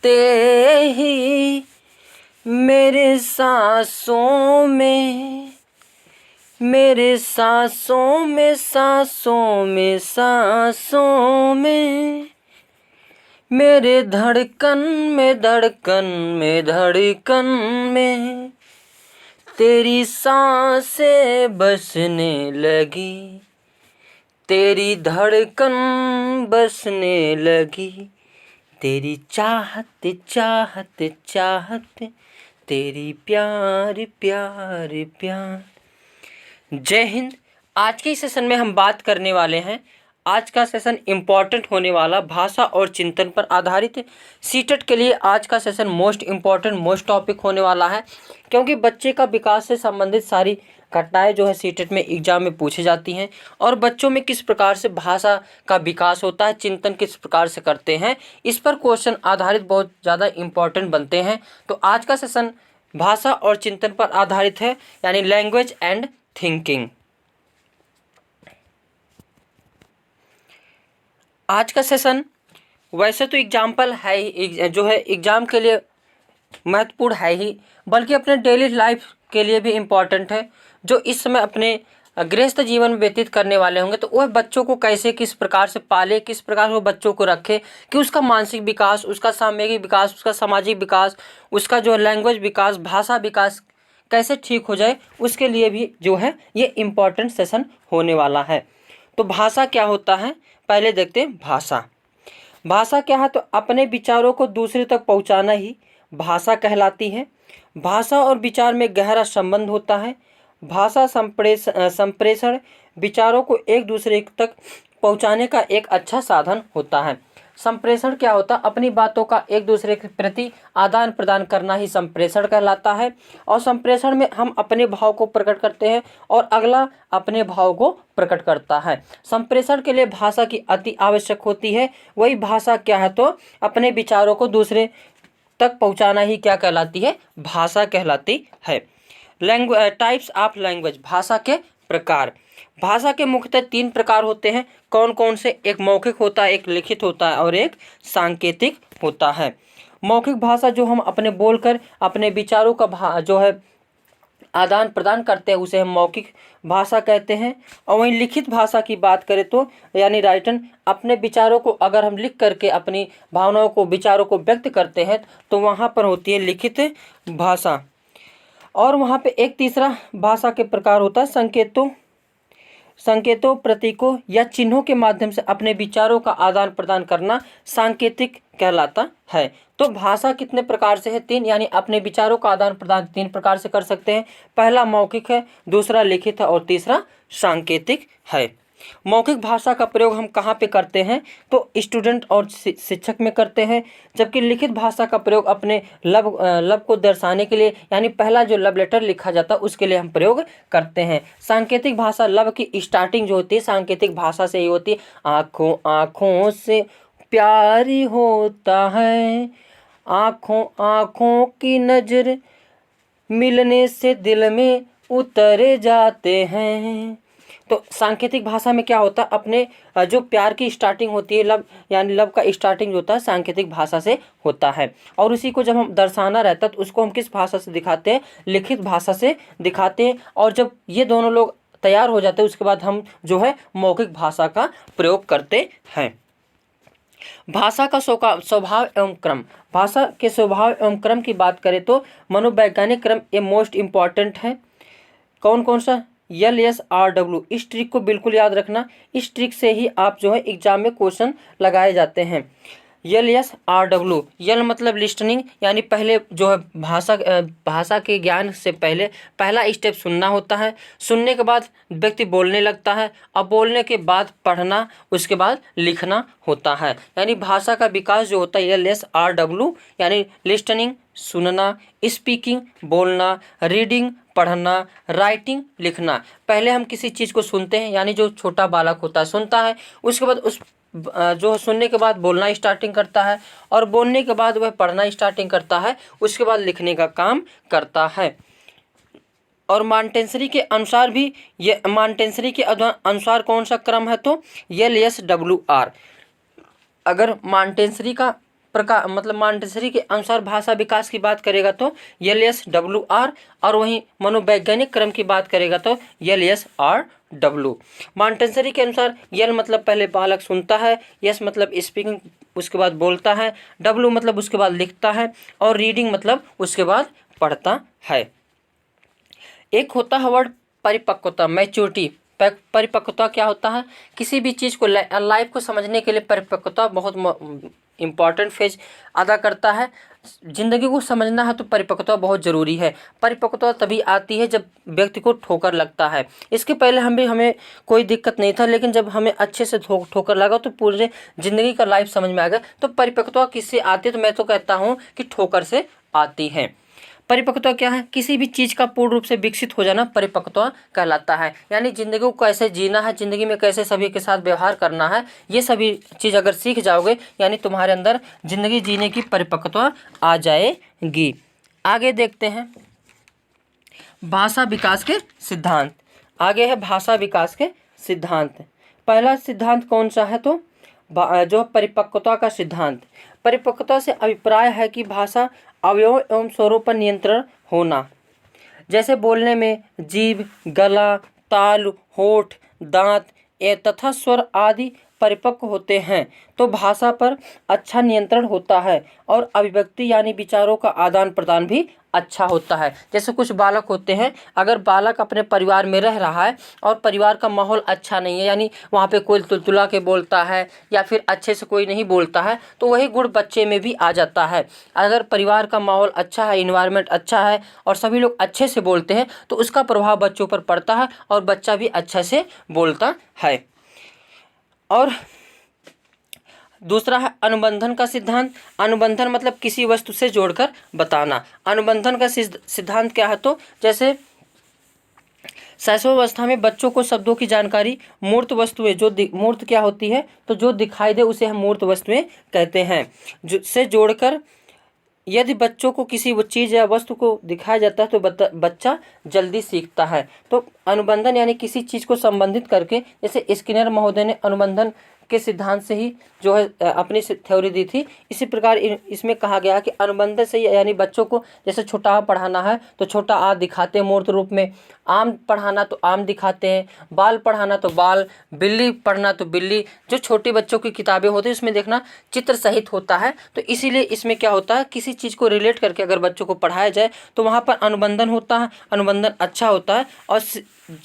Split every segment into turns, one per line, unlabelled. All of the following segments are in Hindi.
ही मेरे सांसों में, मेरे सांसों में, सांसों में, सांसों में, मेरे धड़कन में, धड़कन में, धड़कन में तेरी सांसें बसने लगी, तेरी धड़कन बसने लगी, तेरी चाहत चाहत चाहत, तेरी प्यार प्यार प्यार। जय हिंद। आज के सेशन में हम बात करने वाले हैं, आज का सेशन इम्पॉर्टेंट होने वाला भाषा और चिंतन पर आधारित है। सीटेट के लिए आज का session most important most topic होने वाला है, क्योंकि बच्चे का विकास से संबंधित सारी घटनाएं जो है सीटेट में एग्जाम में पूछी जाती हैं और बच्चों में किस प्रकार से भाषा का विकास होता है, चिंतन किस प्रकार से करते हैं, इस पर क्वेश्चन आधारित बहुत ज़्यादा इम्पॉर्टेंट बनते हैं। तो आज का सेशन भाषा और चिंतन पर आधारित है, यानी लैंग्वेज एंड थिंकिंग। आज का सेशन वैसे तो एग्जाम्पल है ही, जो है एग्ज़ाम के लिए महत्वपूर्ण है ही, बल्कि अपने डेली लाइफ के लिए भी इम्पॉर्टेंट है। जो इस समय अपने गृहस्थ जीवन में व्यतीत करने वाले होंगे, तो वह बच्चों को कैसे किस प्रकार से पाले, किस प्रकार से वो बच्चों को रखे कि उसका मानसिक विकास, उसका सामूहिक विकास, उसका सामाजिक विकास, उसका जो लैंग्वेज विकास, भाषा विकास कैसे ठीक हो जाए, उसके लिए भी जो है ये इम्पॉर्टेंट सेशन होने वाला है। तो भाषा क्या होता है, पहले देखते हैं। भाषा क्या है, तो अपने विचारों को दूसरे तक पहुंचाना ही भाषा कहलाती है। भाषा और विचार में गहरा संबंध होता है। भाषा संप्रेषण विचारों को एक दूसरे तक पहुंचाने का एक अच्छा साधन होता है। संप्रेषण क्या होता है, अपनी बातों का एक दूसरे के प्रति आदान प्रदान करना ही संप्रेषण कहलाता है। और संप्रेषण में हम अपने भाव को प्रकट करते हैं और अगला अपने भाव को प्रकट करता है। संप्रेषण के लिए भाषा की अति आवश्यक होती है। वही भाषा क्या है, तो अपने विचारों को दूसरे तक पहुंचाना ही क्या कहलाती है, भाषा कहलाती है। टाइप्स ऑफ लैंग्वेज, भाषा के प्रकार। भाषा के मुख्यतः 3 प्रकार होते हैं। कौन कौन से? एक मौखिक होता है, एक लिखित होता है और एक सांकेतिक होता है। मौखिक भाषा जो हम अपने बोलकर अपने विचारों का जो है आदान प्रदान करते हैं, उसे हम मौखिक भाषा कहते हैं। और वहीं लिखित भाषा की बात करें तो यानी राइटन, अपने विचारों को अगर हम लिख करके अपनी भावनाओं को, विचारों को व्यक्त करते हैं, तो वहाँ पर होती है लिखित भाषा। और वहाँ पे एक तीसरा भाषा के प्रकार होता है संकेतों, प्रतीकों या चिन्हों के माध्यम से अपने विचारों का आदान प्रदान करना सांकेतिक कहलाता है। तो भाषा कितने प्रकार से है? 3, यानी अपने विचारों का आदान प्रदान 3 प्रकार से कर सकते हैं। पहला मौखिक है, दूसरा लिखित है और तीसरा सांकेतिक है। मौखिक भाषा का प्रयोग हम कहाँ पे करते हैं, तो स्टूडेंट और शिक्षक में करते हैं। जबकि लिखित भाषा का प्रयोग अपने लब को दर्शाने के लिए, यानी पहला जो लब लेटर लिखा जाता है उसके लिए हम प्रयोग करते हैं। सांकेतिक भाषा, लब की स्टार्टिंग जो होती है सांकेतिक भाषा से ही होती है। आँखों आँखों से प्यारी होता है, आँखों आँखों की नजर मिलने से दिल में उतर जाते हैं। तो सांकेतिक भाषा में क्या होता है, अपने जो प्यार की स्टार्टिंग होती है, लब यानी लब का स्टार्टिंग जो होता है सांकेतिक भाषा से होता है। और उसी को जब हम दर्शाना रहता है तो उसको हम किस भाषा से दिखाते हैं, लिखित भाषा से दिखाते हैं। और जब ये दोनों लोग तैयार हो जाते हैं उसके बाद हम जो है मौखिक भाषा का प्रयोग करते हैं। भाषा का स्वभाव एवं क्रम। भाषा के स्वभाव एवं क्रम की बात करें तो मनोवैज्ञानिक क्रम ये मोस्ट इम्पॉर्टेंट है। कौन कौन सा? LSRW। इस ट्रिक को बिल्कुल याद रखना, इस ट्रिक से ही आप जो है एग्जाम में क्वेश्चन लगाए जाते हैं। LSRW, यल मतलब लिस्टनिंग, यानी पहले जो है भाषा के ज्ञान से पहला स्टेप सुनना होता है। सुनने के बाद व्यक्ति बोलने लगता है, अब बोलने के बाद पढ़ना, उसके बाद लिखना होता है। यानी भाषा का विकास जो होता है LSRW, यानी लिस्टनिंग सुनना, स्पीकिंग बोलना, रीडिंग पढ़ना, राइटिंग लिखना। पहले हम किसी चीज़ को सुनते हैं, यानी जो छोटा बालक होता है सुनता है, उसके बाद उस जो सुनने के बाद बोलना स्टार्टिंग करता है और बोलने के बाद वह पढ़ना स्टार्टिंग करता है, उसके बाद लिखने का काम करता है। और मॉन्टेसरी के अनुसार भी ये मॉन्टेसरी के अनुसार कौन सा क्रम है, तो LSWR। अगर मॉन्टेसरी का प्रकार मतलब मॉन्टेसरी के अनुसार भाषा विकास की बात करेगा तो LSWR, और वहीं मनोवैज्ञानिक क्रम की बात करेगा तो LSRW। मॉन्टेसरी के अनुसार L मतलब पहले बालक सुनता है, S मतलब स्पीकिंग उसके बाद बोलता है, W मतलब उसके बाद लिखता है, और रीडिंग मतलब उसके बाद पढ़ता है। एक होता है वर्ड परिपक्वता, मैच्योरिटी। परिपक्वता क्या होता है? किसी भी चीज़ को लाइफ को समझने के लिए परिपक्वता बहुत इम्पॉर्टेंट फेज अदा करता है। जिंदगी को समझना है तो परिपक्वता बहुत ज़रूरी है। परिपक्वता तभी आती है जब व्यक्ति को ठोकर लगता है। इसके पहले हमें कोई दिक्कत नहीं था, लेकिन जब हमें अच्छे से ठोकर लगा तो पूरे ज़िंदगी का लाइफ समझ में आ गया। तो परिपक्वता किससे आती है? तो मैं तो कहता हूँ कि ठोकर से आती है। परिपक्वता क्या है? किसी भी चीज़ का पूर्ण रूप से विकसित हो जाना परिपक्वता कहलाता है। यानी ज़िंदगी को कैसे जीना है, ज़िंदगी में कैसे सभी के साथ व्यवहार करना है, ये सभी चीज़ अगर सीख जाओगे यानी तुम्हारे अंदर ज़िंदगी जीने की परिपक्वता आ जाएगी। आगे देखते हैं भाषा विकास के सिद्धांत। आगे है भाषा विकास के सिद्धांत। पहला सिद्धांत कौन सा है? तो जो परिपक्वता का सिद्धांत। परिपक्वता से अभिप्राय है कि भाषा अवयवों एवं स्वरों पर नियंत्रण होना, जैसे बोलने में जीभ, गला, ताल, होठ, दांत तथा स्वर आदि परिपक्व होते हैं तो भाषा पर अच्छा नियंत्रण होता है, और अभिव्यक्ति यानी विचारों का आदान प्रदान भी अच्छा होता है। जैसे कुछ बालक होते हैं, अगर बालक अपने परिवार में रह रहा है और परिवार का माहौल अच्छा नहीं है, यानी वहाँ पे कोई तुलतुला के बोलता है या फिर अच्छे से कोई नहीं बोलता है, तो वही गुण बच्चे में भी आ जाता है। अगर परिवार का माहौल अच्छा है, इन्वायरमेंट अच्छा है और सभी लोग अच्छे से बोलते हैं तो उसका प्रभाव बच्चों पर पड़ता है और बच्चा भी अच्छे से बोलता है। और दूसरा है अनुबंधन का सिद्धांत। अनुबंधन मतलब किसी वस्तु से जोड़कर बताना। अनुबंधन का सिद्धांत क्या है? तो जैसे शैशवावस्था में बच्चों को शब्दों की जानकारी मूर्त वस्तुएं जो मूर्त क्या होती है? तो जो दिखाई दे उसे हम मूर्त वस्तुएं कहते हैं, जो से जोड़कर यदि बच्चों को किसी चीज़ या वस्तु को दिखाया जाता है तो बच्चा जल्दी सीखता है। तो अनुबंधन यानी किसी चीज़ को संबंधित करके, जैसे स्किनर महोदय ने अनुबंधन के सिद्धांत से ही जो है अपनी थ्योरी दी थी, इसी प्रकार इसमें कहा गया कि अनुबंधन से यानी बच्चों को जैसे छोटा आ पढ़ाना है तो छोटा आ दिखाते हैं मूर्त रूप में, आम पढ़ाना तो आम दिखाते हैं, बाल पढ़ाना तो बाल, बिल्ली पढ़ना तो बिल्ली। जो छोटे बच्चों की किताबें होती है उसमें देखना चित्र सहित होता है, तो इसीलिए इसमें क्या होता है, किसी चीज़ को रिलेट करके अगर बच्चों को पढ़ाया जाए तो वहाँ पर अनुबंधन होता है, अनुबंधन अच्छा होता है और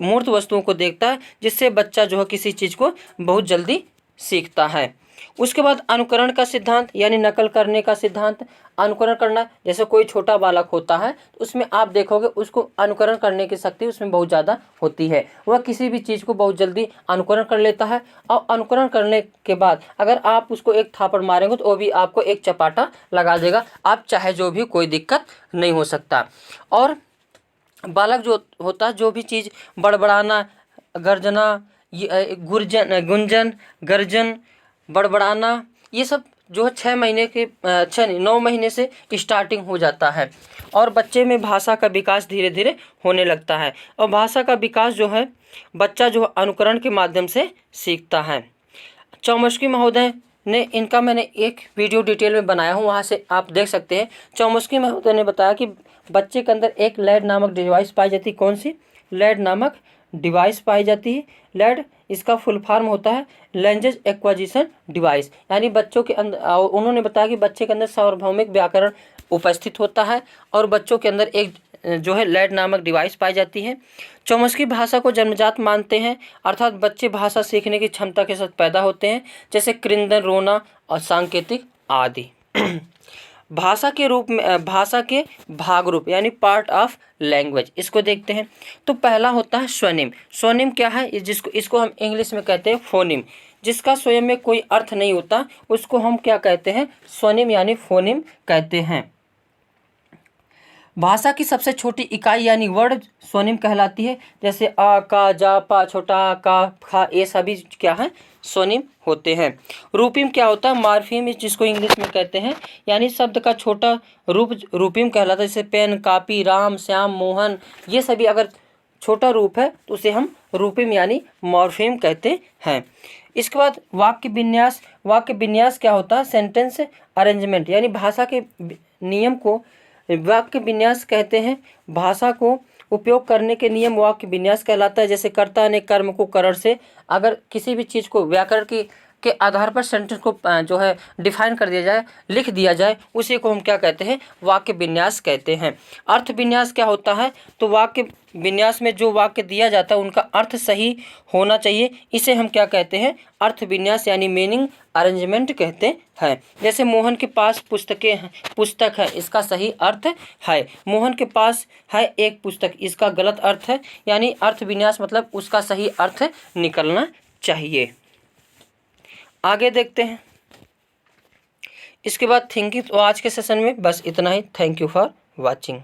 मूर्त वस्तुओं को देखता है, जिससे बच्चा जो है किसी चीज़ को बहुत जल्दी सीखता है। उसके बाद अनुकरण का सिद्धांत यानी नकल करने का सिद्धांत। अनुकरण करना, जैसे कोई छोटा बालक होता है तो उसमें आप देखोगे उसको अनुकरण करने की शक्ति उसमें बहुत ज़्यादा होती है, वह किसी भी चीज़ को बहुत जल्दी अनुकरण कर लेता है। और अनुकरण करने के बाद अगर आप उसको एक थापड़ मारेंगे तो वो भी आपको एक चपाटा लगा देगा, आप चाहे जो भी, कोई दिक्कत नहीं हो सकता। और बालक जो होता है, जो भी चीज़ बड़बड़ाना, गर्जना, गुंजन, गर्जन, बड़बड़ाना, ये सब जो है 9 महीने से स्टार्टिंग हो जाता है और बच्चे में भाषा का विकास धीरे धीरे होने लगता है। और भाषा का विकास जो है बच्चा जो अनुकरण के माध्यम से सीखता है। चौमस्की महोदय ने इनका मैंने एक वीडियो डिटेल में बनाया हूँ, वहाँ से आप देख सकते हैं। चौमस्की महोदय ने बताया कि बच्चे के अंदर एक लैड नामक डिवाइस पाई जाती है। कौन सी? लैड नामक डिवाइस पाई जाती है। लैड इसका फुल फॉर्म होता है लैंग्वेज एक्वाजिशन डिवाइस, यानी बच्चों के अंदर, उन्होंने बताया कि बच्चे के अंदर सार्वभौमिक व्याकरण उपस्थित होता है और बच्चों के अंदर एक जो है लैड नामक डिवाइस पाई जाती है। चौमस्की भाषा को जन्मजात मानते हैं, अर्थात बच्चे भाषा सीखने की क्षमता के साथ पैदा होते हैं, जैसे क्रिंदन, रोना और सांकेतिक आदि। भाषा के रूप में, भाषा के भाग रूप यानी पार्ट ऑफ लैंग्वेज, इसको देखते हैं। तो पहला होता है स्वनिम। स्वनिम क्या है? इसको हम इंग्लिश में कहते हैं फोनिम, जिसका स्वयं में कोई अर्थ नहीं होता, उसको हम क्या कहते हैं? स्वनिम यानी फोनिम कहते हैं। भाषा की सबसे छोटी इकाई यानी वर्ड स्वनिम कहलाती है, जैसे आ, का, जा, पा, छोटा आ, का, खा, ये सभी क्या है? स्वनिम होते हैं। रूपिम क्या होता है? मार्फिम, जिसको इंग्लिश में कहते हैं, यानी शब्द का छोटा रूप रूपिम कहलाता है, जैसे पेन, कॉपी, राम, श्याम, मोहन, ये सभी अगर छोटा रूप है तो उसे हम रूपिम यानी मॉर्फेम कहते हैं। इसके बाद वाक्य विन्यास। वाक्य विन्यास क्या होता है? सेंटेंस अरेंजमेंट यानी भाषा के नियम को वाक्य विन्यास कहते हैं। भाषा को उपयोग करने के नियम वाक्य विन्यास कहलाता है। जैसे कर्ता ने कर्म को करण से, अगर किसी भी चीज़ को व्याकरण के आधार पर सेंटेंस को जो है डिफाइन कर दिया जाए, लिख दिया जाए, उसी को हम क्या कहते हैं? वाक्य विन्यास कहते हैं। अर्थ विन्यास क्या होता है? तो वाक्य विन्यास में जो वाक्य दिया जाता है उनका अर्थ सही होना चाहिए, इसे हम क्या कहते हैं? अर्थ विन्यास यानी मीनिंग अरेंजमेंट कहते हैं। जैसे मोहन के पास पुस्तक है, इसका सही अर्थ है मोहन के पास है एक पुस्तक, इसका गलत अर्थ है, यानी अर्थ विन्यास मतलब उसका सही अर्थ निकलना चाहिए। आगे देखते हैं। इसके बाद थिंकिंग। तो आज के सेशन में बस इतना ही। Thank you for watching.